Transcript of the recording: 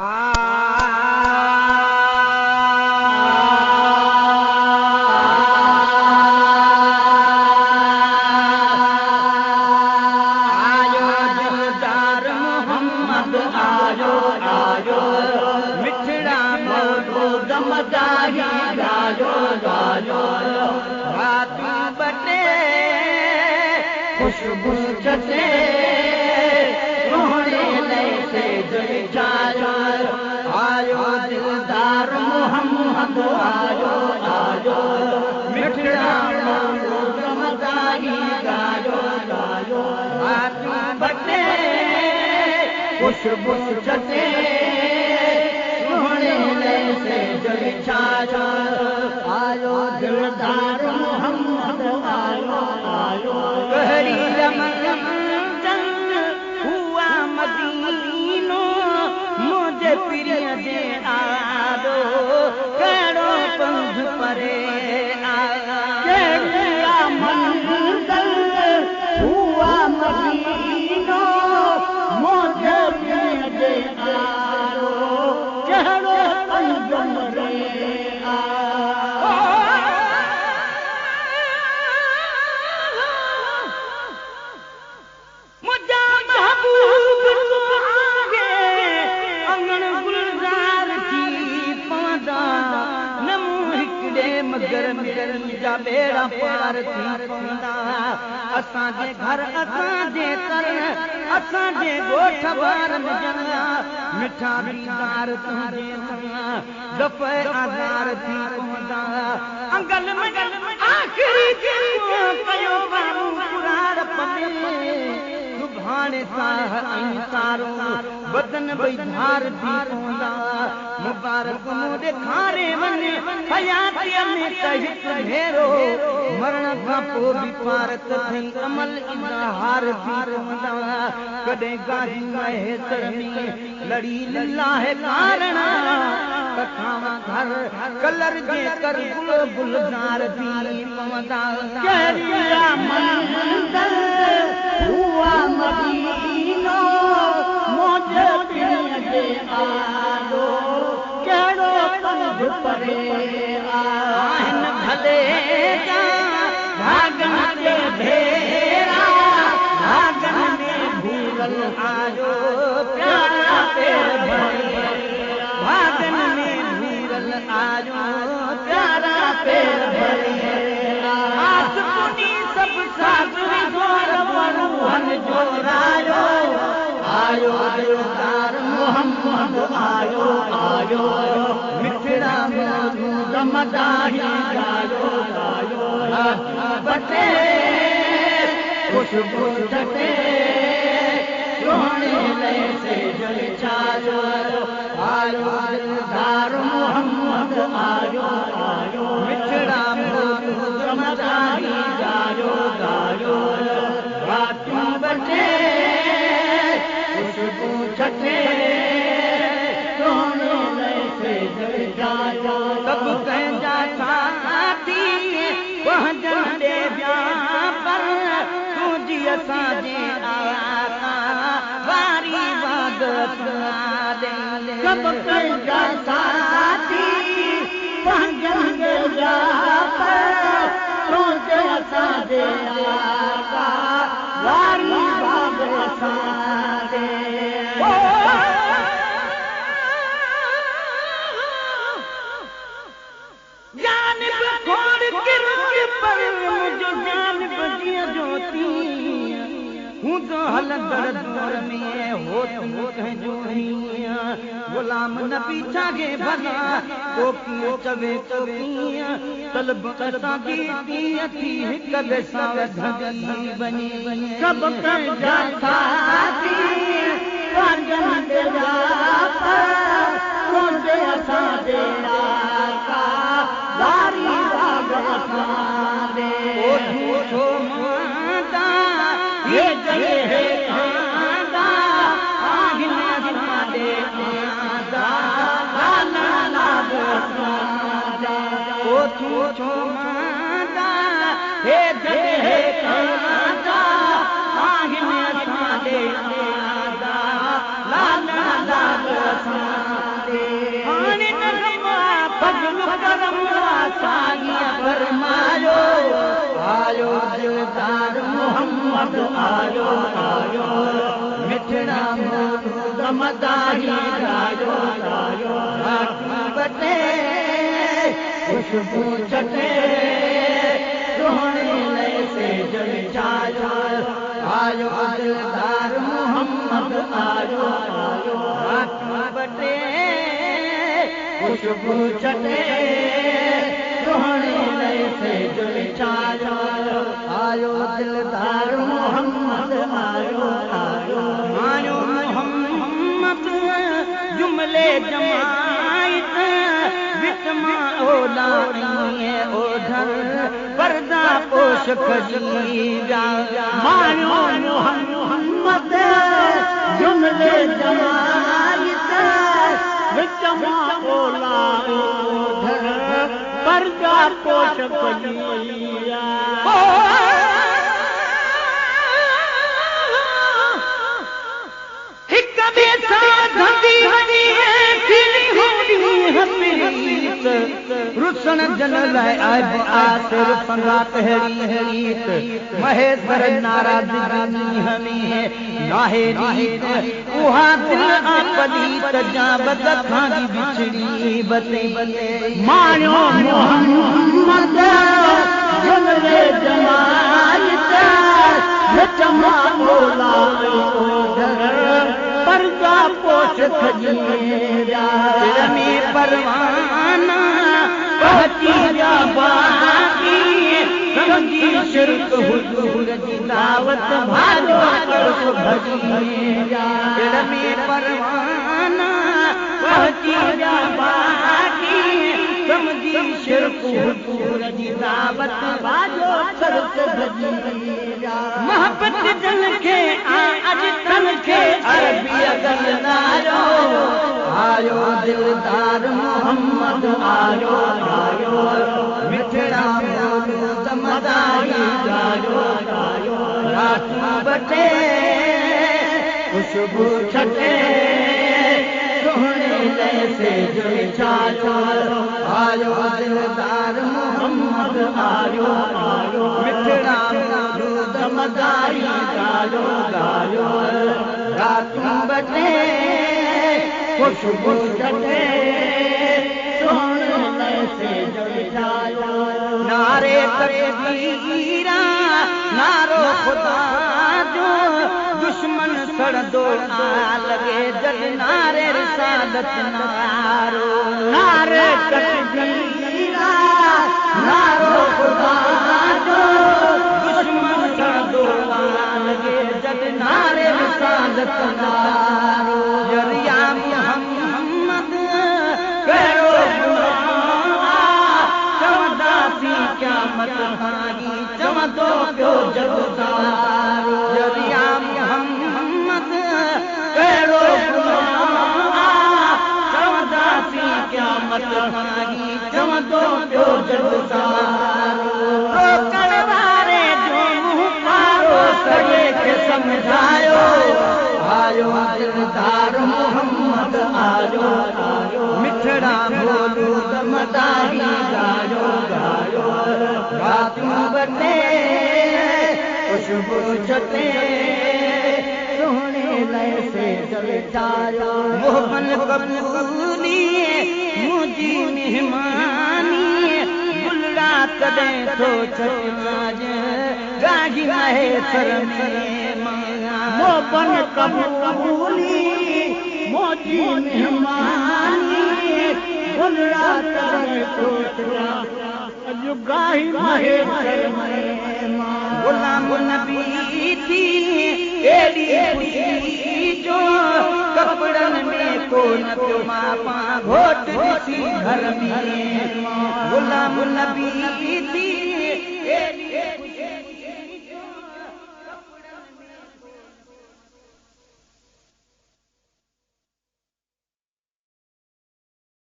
आयो दिलदार मोहम्मद आयो आयो मिठड़ा मौजूद मदाही गायो गायो रातू बटे खुशबू चटे सोहने नए से जुड़ जायो आयो दिलदार मोहम्मद आयो आयो मिठड़ा मौजूद मदाही गायो गायो रातू बटे खुशबू चटे सोहने नए से जुड़ जायो आयो दिलदार मोहम्मद आयो आयो गहरी रमज़ान हुआ मदीनो मुझे प्रिय दे आदो कड़ो पंध परे केड़िया मंज़िल हुआ मदीनो मुझे प्रिय दे आदो कड़ो पंध परे मगर जा बेड़ा पार थी पवंदा असांजे घर असांजे तर असांजे ॻोठ वार मिलंदा मिठा दीदार तुंहिंजे सां दफ़े आज़ार थी पवंदा अंगल में आख़िरी पयो बाबू पुरार पने सुभाणे साह ऐं सारो बदन भई धार थी पवंदा मुबारक मूं ॾेखारे वञे हयातीअ में त हिकु भेरो मरण खां पोइ बि पारत थई अमल इज़हार थी पवंदा कॾहिं गाजी महेसर में लड़ी लाहे कारणा कथावां घर कलर जे कर गुल गुलज़ार थी पवंदा कहिड़ा मंज़िल हुआ मदीनो मुझे प्रिय दे आदो कहिड़ो पंध परे आहिन भले जा भागन ते भेरा भागन में भूरल आयो प्यारा पेर भरे भागन में भूरल आयो प्यारा पेर भरे आस पुनी सब सागरी जोर वरुहन जोरायो आयो दिलदार मोहम्मद आयो आयो मिठड़ा मौजूद मदाही गायो गायो बटे खुशबू चटे सोहने नए से जुड़ जायो आयो दिलदार मोहम्मद आयो आयो मिठड़ा मौजूद मदाही गायो गायो रातू बटे खुशबू चटे सोहने नए से जुड़ जायो सब कंहिंजा साथी पहुंचण दे विया पर तुंहिंजी असांजे आका वारी वाद दे सब कंहिंजा साथी पहुंचण दे विया पर तुंहिंजे असांजे आका वारी वाद दे हलंदड़ दौर में हो कंहिंजो गुलाम न पीछा गे भला को कीअं चवे तो कीअं तलब असांजी तीअं थी हिक ॿिए सां वधंदी वञे सभु कंहिंजा साथी पंहिंजन ते जा तुंहिंजे असांजे आका वारी बाग असांजे ओ झूठो मांदा ये जगे है आंदा आहिन असांजे आंदा गाना लाग असांजा ओ झूठो मांदा हे जगे है आंदा आहिन असांजे आंदा गाना लाग असांजा मदाही गायो गायो बटे खुशबू छटे सोहणे से जल जायो आयो दिलदार मोहम्मद आयो आयो बटे खुशबू छटे सोहणे से जल जायो आयो दिलदार मोहम्मद आयो आयो आयो मोहम्मद जुमले जमायत वितमा ओला ओधर पर्दा पोश खजीरा मायो मोहम्मद जुमले जमायत वितमा ओला ओधर पर्दा पोश खजीरा रुसन जन लाइ आसिर संगात हेरीत महेश्वर नाराज हमें नाहे नीत उहा दिल आपदीत जा बद खागी बिछड़ी बते मानो मोहम्मद जुमले जमायत चमा बोला पर्दा पोश खजीरा में परवाना पहची जा बाकी समझी शिरक हुजूर जी दावत भाजो तरफ भजीरा में परवाना पहची जा बाकी समझी शिरक हुजूर जी दावत भाजो तरफ भजीरा मोहब्बत जन के अज तन के अरबी अगल नारो आयो दिलदार मोहम्मद आयो आयो मिठड़ा मौलूद मदाही गायो गायो रातू बटे खुशबू छटे सोहणे से जुल जायो आयो दिलदार मोहम्मद आयो आयो मिठड़ा मौलूद मदाही गायो गायो रातू बटे खुशबू छटे सोहणे से जुल जायो नारे तकबीरा नारो खुदा जो दुश्मन सड़ दो लगे जग नारे रिसालत नारो नारे तकबीरा नारो खुदा जो दुश्मन सड़ दो लगे जग नारे रिसालत नारो जरिया मोहम्मद करो चमदासी क्या मत हागी चमदो क्यों जगदारो जरिया मोहम्मद करो चमदासी क्या मत हागी चमदो क्यों जगदारो रोकण वारे जो मुँह पारो सगे के समझायो आयो दिलदार मोहम्मद आयो आयो मिठड़ा मौलूद मदाही गायो गायो रातू बटे खुशबू छटे सोहणे से जल जायो मोहन कबूली मुझी मेहमानी बुल्ला कदे तो छाज गाजी महेश्वर में मोहन कबूली मोजी मेहमानी बुल्ला कदे तो गाही महेश्वर में गुलाम नबी थी एडी खुशी जो कपड़न में को न पियो मापा घोट दिसी घर में गुलाम नबी थी एडी खुशी